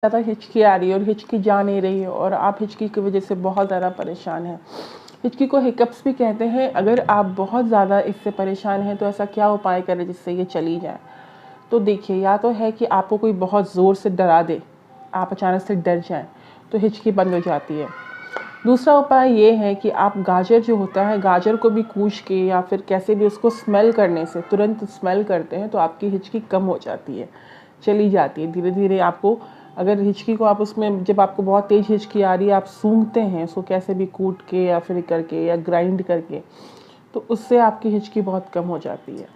ज़्यादा हिचकी आ रही है और हिचकी जा नहीं रही है और आप हिचकी की वजह से बहुत ज़्यादा परेशान हैं। हिचकी को हिकअप्स भी कहते हैं। अगर आप बहुत ज़्यादा इससे परेशान हैं तो ऐसा क्या उपाय करें जिससे ये चली जाए? तो देखिए, या तो है कि आपको कोई बहुत ज़ोर से डरा दे, आप अचानक से डर जाएं तो हिचकी बंद हो जाती है। दूसरा उपाय ये है कि आप गाजर जो होता है, गाजर को भी कूच के या फिर कैसे भी उसको स्मेल करने से, तुरंत स्मेल करते हैं तो आपकी हिचकी कम हो जाती है, चली जाती है धीरे धीरे। आपको अगर हिचकी को आप उसमें, जब आपको बहुत तेज़ हिचकी आ रही है, आप सूंघते हैं उसको कैसे भी कूट के या फिर करके या ग्राइंड करके, तो उससे आपकी हिचकी बहुत कम हो जाती है।